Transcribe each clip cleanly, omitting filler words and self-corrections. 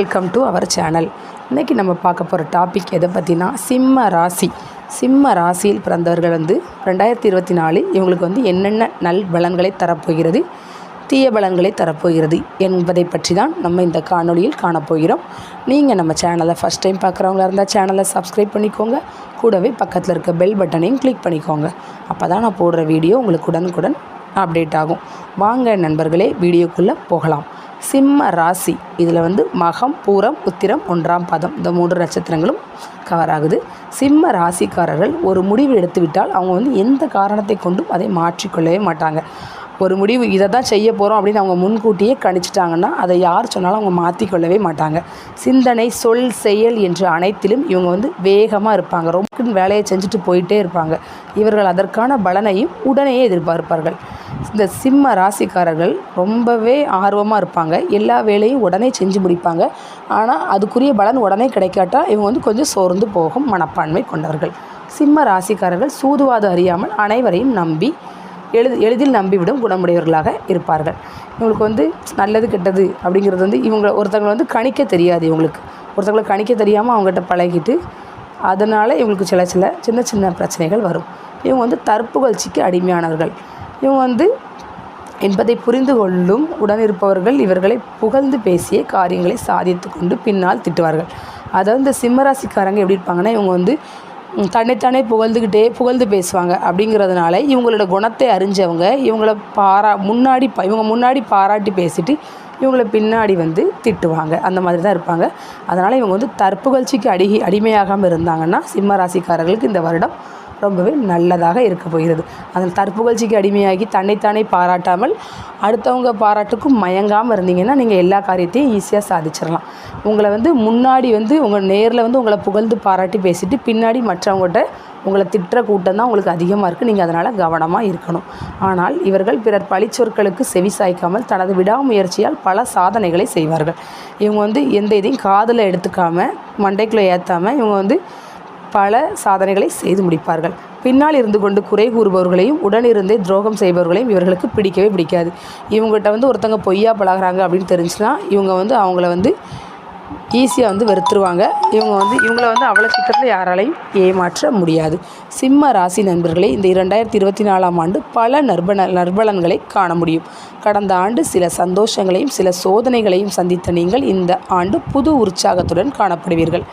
Welcome to our channel. இன்றைக்கி நம்ம பார்க்க போகிற டாபிக் எதை பற்றினா சிம்ம ராசியில் பிறந்தவர்கள் 2024 இவங்களுக்கு என்னென்ன நல் பலன்களை தரப்போகிறது, தீய பலன்களை தரப்போகிறது என்பதை பற்றி தான் நம்ம இந்த காணொளியில் காணப்போகிறோம். நீங்கள் நம்ம சேனலை ஃபஸ்ட் டைம் பார்க்குறவங்களா இருந்தால் சேனலை சப்ஸ்கிரைப் பண்ணிக்கோங்க. கூடவே பக்கத்தில் இருக்க பெல் பட்டனையும் கிளிக் பண்ணிக்கோங்க. அப்போ தான் நான் போடுற வீடியோ உங்களுக்கு உடனுக்குடன் அப்டேட் ஆகும். வாங்க நண்பர்களே, வீடியோக்குள்ளே போகலாம். சிம்ம ராசி இதில் மகம், பூரம், உத்திரம், 1ஆம் பாதம் இந்த 3 நட்சத்திரங்களும் கவர் ஆகுது. சிம்ம ராசிக்காரர்கள் ஒரு முடிவு எடுத்துவிட்டால் அவங்க எந்த காரணத்தை கொண்டும் அதை மாற்றிக்கொள்ளவே மாட்டாங்க. ஒரு முடிவு இதை தான் செய்ய போகிறோம் அப்படின்னு அவங்க முன்கூட்டியே கணிச்சிட்டாங்கன்னா அதை யார் சொன்னாலும் அவங்க மாற்றிக்கொள்ளவே மாட்டாங்க. சிந்தனை, சொல், செயல் என்று அனைத்திலும் இவங்க வேகமாக இருப்பாங்க. ரொம்ப வேலையை செஞ்சுட்டு போயிட்டே இருப்பாங்க. இவர்கள் அதற்கான பலனையும் உடனே எதிர்பார்ப்பார்கள். இந்த சிம்ம ராசிக்காரர்கள் ரொம்பவே ஆர்வமாக இருப்பாங்க. எல்லா வேலையும் உடனே செஞ்சு முடிப்பாங்க. ஆனால் அதுக்குரிய பலன் உடனே கிடைக்காட்டா இவங்க கொஞ்சம் சோர்ந்து போகும் மனப்பான்மை கொண்டவர்கள். சிம்ம ராசிக்காரர்கள் சூதுவாது அறியாமல் அனைவரையும் நம்பி எளிதில் நம்பிவிடும் குணமுடையவர்களாக இருப்பார்கள். இவங்களுக்கு நல்லது கெட்டது அப்படிங்கிறது இவங்க ஒருத்தவங்களை கணிக்க தெரியாது. ஒருத்தவங்களை கணிக்க தெரியாமல் அவங்ககிட்ட பழகிட்டு அதனால் இவங்களுக்கு சின்ன சின்ன பிரச்சனைகள் வரும். இவங்க தற்புகழ்ச்சிக்கு அடிமையானவர்கள். இவங்க என்பதை புரிந்து கொள்ளும் உடனிருப்பவர்கள் இவர்களை புகழ்ந்து பேசிய காரியங்களை சாதித்து கொண்டு பின்னால் திட்டுவார்கள். அதாவது இந்த சிம்மராசிக்காரங்க எப்படி இருப்பாங்கன்னா, இவங்க தன்னைத்தானே புகழ்ந்து பேசுவாங்க. அப்படிங்கிறதுனால இவங்களோட குணத்தை அறிஞ்சவங்க இவங்கள இவங்க முன்னாடி பாராட்டி பேசிட்டு இவங்கள பின்னாடி திட்டுவாங்க. அந்த மாதிரி தான் இருப்பாங்க. அதனால் இவங்க தற்புகழ்ச்சிக்கு அடிமையாகாமல் இருந்தாங்கன்னா சிம்ம ராசிக்காரர்களுக்கு இந்த வருடம் ரொம்பவே நல்லதாக இருக்க போகிறது. அதில் தற்புகழ்ச்சிக்கு அடிமையாகி தன்னைத்தானே பாராட்டாமல் அடுத்தவங்க பாராட்டுக்கும் மயங்காமல் இருந்தீங்கன்னா நீங்கள் எல்லா காரியத்தையும் ஈஸியாக சாதிச்சிடலாம். உங்களை முன்னாடி உங்கள் நேரில் உங்களை புகழ்ந்து பாராட்டி பேசிட்டு பின்னாடி மற்றவங்கள்ட்ட உங்களை திட்டுற கூட்டம் தான் உங்களுக்கு அதிகமாக இருக்குது. நீங்கள் அதனால் கவனமாக இருக்கணும். ஆனால் இவர்கள் பிறர் பழிச்சொற்களுக்கு செவி சாய்க்காமல் தனது விடாமுயற்சியால் பல சாதனைகளை செய்வார்கள். இவங்க எந்த இதையும் காதில் எடுத்துக்காமல் மண்டைக்குள்ளே ஏற்றாமல் இவங்க பல சாதனைகளை செய்து முடிப்பார்கள். பின்னால் இருந்து கொண்டு குறை கூறுபவர்களையும் உடனிருந்தே துரோகம் செய்பவர்களையும் இவர்களுக்கு பிடிக்கவே பிடிக்காது. இவங்ககிட்ட ஒருத்தங்க பொய்யா பழகிறாங்க அப்படின்னு தெரிஞ்சுன்னா இவங்க அவங்கள ஈஸியாக வெறுத்துருவாங்க. இவங்கள அவ்வளோ சீக்கிரத்தில் யாராலையும் ஏமாற்ற முடியாது. சிம்ம ராசி நண்பர்களே, இந்த 2024ஆம் ஆண்டு பல நற்பலன்களை காண முடியும். கடந்த ஆண்டு சில சந்தோஷங்களையும் சில சோதனைகளையும் சந்தித்த நீங்கள் இந்த ஆண்டு புது உற்சாகத்துடன் காணப்படுவீர்கள்.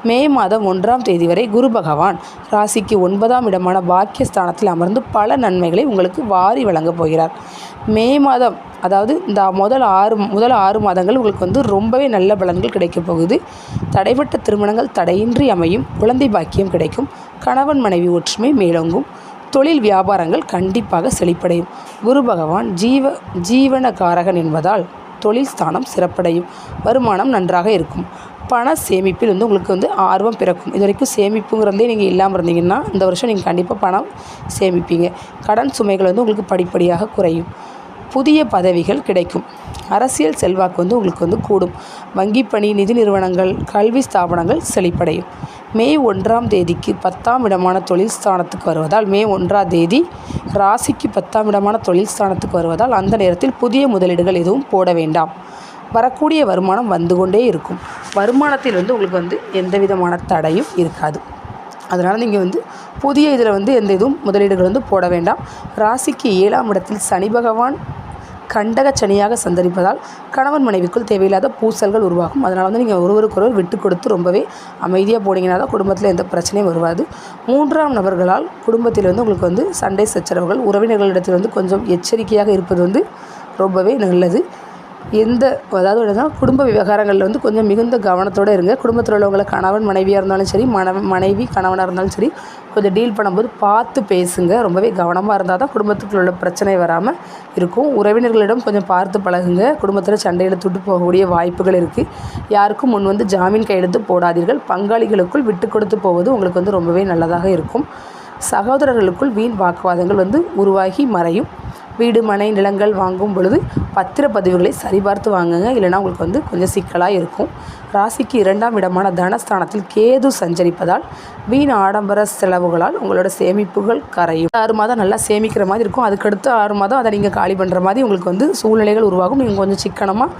மே மாதம் 1ஆம் தேதி வரை குரு பகவான் ராசிக்கு 9ஆம் இடமான பாக்கியஸ்தானத்தில் அமர்ந்து பல நன்மைகளை உங்களுக்கு வாரி வழங்கப் போகிறார். மே மாதம், அதாவது இந்த முதல் 6 மாதங்கள் உங்களுக்கு ரொம்பவே நல்ல பலன்கள் கிடைக்கப் போகுது. தடைப்பட்ட திருமணங்கள் தடையின்றி அமையும். குழந்தை பாக்கியம் கிடைக்கும். கணவன் மனைவி ஒற்றுமை மேலோங்கும். தொழில் வியாபாரங்கள் கண்டிப்பாக செழிப்படையும். குரு பகவான் ஜீவனகாரகன் என்பதால் தொழில் ஸ்தானம் சிறப்படையும். வருமானம் நன்றாக இருக்கும். பண சேமிப்பில் உங்களுக்கு ஆர்வம் பிறக்கும். இது வரைக்கும் சேமிப்புங்கிறதே நீங்கள் இல்லாமல் இருந்தீங்கன்னா இந்த வருஷம் நீங்கள் கண்டிப்பாக பணம் சேமிப்பீங்க. கடன் சுமைகள் உங்களுக்கு படிப்படியாக குறையும். புதிய பதவிகள் கிடைக்கும். அரசியல் செல்வாக்கு உங்களுக்கு கூடும். வங்கி பணி, நிதி நிறுவனங்கள், கல்வி ஸ்தாபனங்கள் செழிப்படையும். மே 1ஆம் தேதிக்கு 10ஆம் இடமான தொழில் ஸ்தானத்துக்கு வருவதால் மே 1ஆம் தேதி ராசிக்கு 10ஆம் இடமான தொழில் ஸ்தானத்துக்கு வருவதால் அந்த நேரத்தில் புதிய முதலீடுகள் எதுவும் போட வேண்டாம். வரக்கூடிய வருமானம் வந்து கொண்டே இருக்கும். வருமானத்தில் உங்களுக்கு எந்த விதமான தடையும் இருக்காது. அதனால் நீங்கள் புதிய இதில் எந்த இதுவும் முதலீடுகள் போட வேண்டாம். ராசிக்கு 7ஆம் இடத்தில் சனி பகவான் கண்டக சனியாக சந்தரிப்பதால் கணவன் மனைவிக்குள் தேவையில்லாத பூசல்கள் உருவாகும். அதனால் நீங்கள் ஒருவருக்கொருவர் விட்டு கொடுத்து ரொம்பவே அமைதியாக போனீங்கன்னா தான் குடும்பத்தில் எந்த பிரச்சனையும் வருவாது. 3ஆம் நபர்களால் குடும்பத்தில் உங்களுக்கு சண்டை சச்சரவுகள், உறவினர்களிடத்தில் கொஞ்சம் எச்சரிக்கையாக இருப்பது ரொம்பவே நல்லது. அதாவது குடும்ப விவகாரங்களில் கொஞ்சம் மிகுந்த கவனத்தோடு இருங்க. குடும்பத்தில் உள்ளவங்களை கணவன் மனைவியாக இருந்தாலும் சரி, மனைவி கணவனாக இருந்தாலும் சரி, கொஞ்சம் டீல் பண்ணும்போது பார்த்து பேசுங்க. ரொம்பவே கவனமாக இருந்தால் தான் குடும்பத்துக்குள்ள உள்ள பிரச்சனை வராமல் இருக்கும். உறவினர்களிடம் கொஞ்சம் பார்த்து பழகுங்க. குடும்பத்தில் சண்டையில் துட்டு போகக்கூடிய வாய்ப்புகள் இருக்குது. யாருக்கும் முன் ஜாமீன் கையெழுத்து போடாதீர்கள். பங்காளிகளுக்குள் விட்டு கொடுத்து போவது உங்களுக்கு ரொம்பவே நல்லதாக இருக்கும். சகோதரர்களுக்குள் வீண் வாக்குவாதங்கள் உருவாகி மறையும். வீடு, மனை, நிலங்கள் வாங்கும் பொழுது பத்திரப்பதிவுகளை சரிபார்த்து வாங்குங்க. இல்லைனா உங்களுக்கு கொஞ்சம் சிக்கலாக இருக்கும். ராசிக்கு 2ஆம் இடமான தனஸ்தானத்தில் கேது சஞ்சரிப்பதால் வீண் ஆடம்பர செலவுகளால் உங்களோட சேமிப்புகள் கரையும். 6 மாதம் நல்லா சேமிக்கிற மாதிரி இருக்கும். அதுக்கடுத்து 6 மாதம் அதை நீங்கள் காலி பண்ணுற மாதிரி உங்களுக்கு சூழ்நிலைகள் உருவாகும். நீங்கள் கொஞ்சம் சிக்கனமாக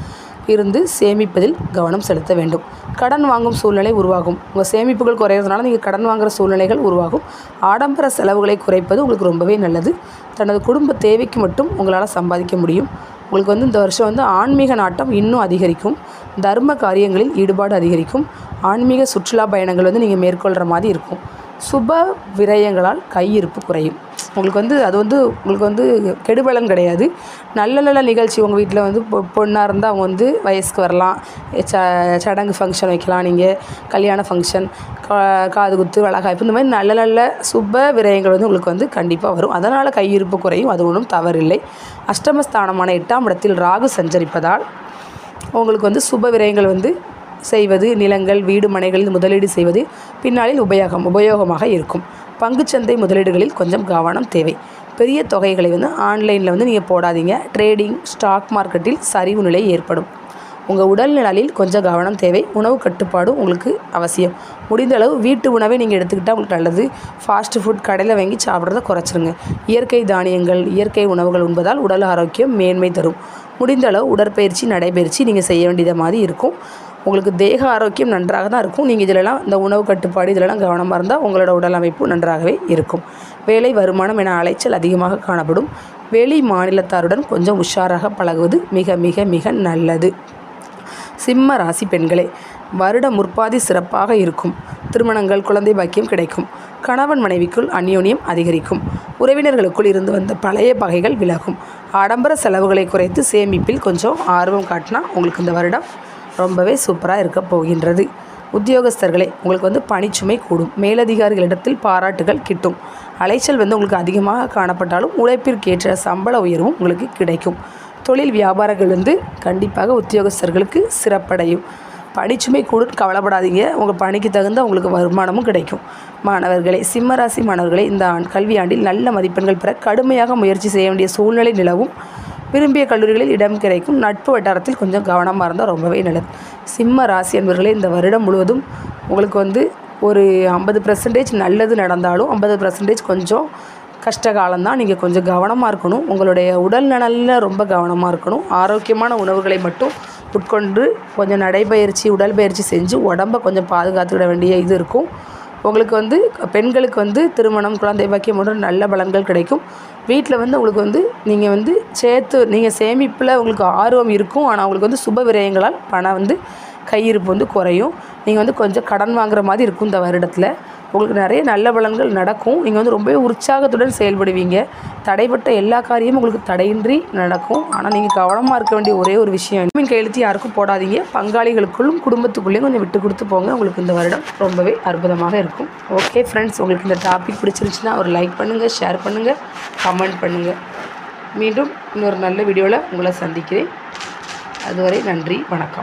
இருந்து சேமிப்பதில் கவனம் செலுத்த வேண்டும். கடன் வாங்கும் சூழ்நிலை உருவாகும். உங்கள் சேமிப்புகள் குறையிறதுனால நீங்கள் கடன் வாங்குகிற சூழ்நிலைகள் உருவாகும். ஆடம்பர செலவுகளை குறைப்பது உங்களுக்கு ரொம்பவே நல்லது. தனது குடும்ப தேவைக்கு மட்டும் உங்களால் சம்பாதிக்க முடியும். உங்களுக்கு இந்த வருஷம் ஆன்மீக நாட்டம் இன்னும் அதிகரிக்கும். தர்ம காரியங்களில் ஈடுபாடு அதிகரிக்கும். ஆன்மீக சுற்றுலா பயணங்கள் நீங்கள் மேற்கொள்கிற மாதிரி இருக்கும். சுப விரயங்களால் கையிருப்பு குறையும். உங்களுக்கு அது உங்களுக்கு கெடுபலன் கிடையாது. நல்ல நல்ல நிகழ்ச்சி உங்கள் வீட்டில் பொண்ணாக இருந்தால் அவங்க வயசுக்கு வரலாம். சடங்கு ஃபங்க்ஷன் வைக்கலாம். நீங்கள் கல்யாண ஃபங்க்ஷன், காது குத்து, வளைகாப்பு, இந்த மாதிரி நல்ல நல்ல சுப விரயங்கள் உங்களுக்கு கண்டிப்பாக வரும். அதனால் கையிருப்பு குறையும். அது ஒன்றும் தவறில்லை. அஷ்டமஸ்தானமான 8ஆம் இடத்தில் ராகு சஞ்சரிப்பதால் உங்களுக்கு சுப விரயங்கள் செய்வது, நிலங்கள், வீடு, மனைகளில் முதலீடு செய்வது பின்னாளில் உபயோகமாக இருக்கும். பங்குச்சந்தை முதலீடுகளில் கொஞ்சம் கவனம் தேவை. பெரிய தொகைகளை ஆன்லைனில் நீங்கள் போடாதீங்க. ட்ரேடிங், ஸ்டாக் மார்க்கெட்டில் சரிவு நிலை ஏற்படும். உங்கள் உடல் நலில் கொஞ்சம் கவனம் தேவை. உணவு கட்டுப்பாடும் உங்களுக்கு அவசியம். முடிந்த அளவு வீட்டு உணவை நீங்கள் எடுத்துக்கிட்டால் உங்களுக்கு நல்லது. ஃபாஸ்ட் ஃபுட் கடையில் வாங்கி சாப்பிட்றத குறைச்சிருங்க. இயற்கை தானியங்கள், இயற்கை உணவுகள் உண்பதால் உடல் ஆரோக்கியம் மேன்மை தரும். முடிந்த அளவு உடற்பயிற்சி, நடைபயிற்சி நீங்கள் செய்ய வேண்டியது மாதிரி இருக்கும். உங்களுக்கு தேக ஆரோக்கியம் நன்றாக தான் இருக்கும். நீங்கள் இதிலெல்லாம் இந்த உணவு கட்டுப்பாடு இதிலெல்லாம் கவனமாக இருந்தால் உங்களோட உடல் அமைப்பு நன்றாகவே இருக்கும். வேலை, வருமானம் என அலைச்சல் அதிகமாக காணப்படும். வெளி மாநிலத்தாருடன் கொஞ்சம் உஷாராக பழகுவது மிக மிக மிக நல்லது. சிம்ம ராசி பெண்களே, வருட முற்பாதி சிறப்பாக இருக்கும். திருமணங்கள், குழந்தை பாக்கியம் கிடைக்கும். கணவன் மனைவிக்குள் அந்யோன்யம் அதிகரிக்கும். உறவினர்களுக்குள் இருந்து வந்த பழைய பகைகள் விலகும். ஆடம்பர செலவுகளை குறைத்து சேமிப்பில் கொஞ்சம் ஆர்வம் காட்டினா உங்களுக்கு இந்த வருடம் ரொம்பவே சூப்பராக இருக்க போகின்றது. உத்தியோகஸ்தர்களே, உங்களுக்கு பணிச்சுமை கூடும். மேலதிகாரிகளிடத்தில் பாராட்டுகள் கிட்டும். அலைச்சல் உங்களுக்கு அதிகமாக காணப்பட்டாலும் உழைப்பிற்கேற்ற சம்பள உயர்வும் உங்களுக்கு கிடைக்கும். தொழில் வியாபாரங்கள் கண்டிப்பாக உத்தியோகஸ்தர்களுக்கு சிறப்படையும். பணிச்சுமை கூட கவலைப்படாதீங்க. உங்கள் பணிக்கு தகுந்த உங்களுக்கு வருமானமும் கிடைக்கும். மாணவர்களே, சிம்மராசி மாணவர்களே, இந்த கல்வியாண்டில் நல்ல மதிப்பெண்கள் பெற கடுமையாக முயற்சி செய்ய வேண்டிய சூழ்நிலை நிலவும். விரும்பிய கல்லூரிகளில் இடம் கிடைக்கும். நட்பு வட்டாரத்தில் கொஞ்சம் கவனமாக இருந்தால் ரொம்பவே நல்லது. சிம்ம ராசி என்பவர்களே, இந்த வருடம் முழுவதும் உங்களுக்கு ஒரு 50% நல்லது நடந்தாலும் 50% கொஞ்சம் கஷ்ட காலம்தான். நீங்கள் கொஞ்சம் கவனமாக இருக்கணும். உங்களுடைய உடல் நலனில் ரொம்ப கவனமாக இருக்கணும். ஆரோக்கியமான உணவுகளை மட்டும் உட்கொண்டு கொஞ்சம் நடைபயிற்சி, உடல் பயிற்சி செஞ்சு உடம்பை கொஞ்சம் பாதுகாத்துக்கிட வேண்டிய இது இருக்கும். உங்களுக்கு பெண்களுக்கு திருமணம், குழந்தை பாக்கியம் போன்ற நல்ல பலன்கள் கிடைக்கும். வீட்டில் உங்களுக்கு நீங்கள் சேர்த்து நீங்கள் சேமிப்பில் உங்களுக்கு ஆர்வம் இருக்கும். ஆனால் உங்களுக்கு சுப விரயங்களால் பணம் கையிருப்பு குறையும். நீங்கள் கொஞ்சம் கடன் வாங்குற மாதிரி இருக்கும். இந்த வருடத்தில் உங்களுக்கு நிறைய நல்ல பலன்கள் நடக்கும். நீங்கள் ரொம்பவே உற்சாகத்துடன் செயல்படுவீங்க. தடைப்பட்ட எல்லா காரியமும் உங்களுக்கு தடையின்றி நடக்கும். ஆனால் நீங்கள் கவனமாக இருக்க வேண்டிய ஒரே ஒரு விஷயம், கையெழுத்து யாருக்கும் போடாதீங்க. பங்காளிகளுக்குள்ளும் குடும்பத்துக்குள்ளேயும் கொஞ்சம் விட்டு கொடுத்து போங்க. உங்களுக்கு இந்த வருடம் ரொம்பவே அற்புதமாக இருக்கும். ஓகே ஃப்ரெண்ட்ஸ், உங்களுக்கு இந்த டாபிக் பிடிச்சிருந்துச்சுன்னா ஒரு லைக் பண்ணுங்கள், ஷேர் பண்ணுங்கள், கமெண்ட் பண்ணுங்கள். மீண்டும் இன்னொரு நல்ல வீடியோவில் உங்களை சந்திக்கிறேன். அதுவரை நன்றி, வணக்கம்.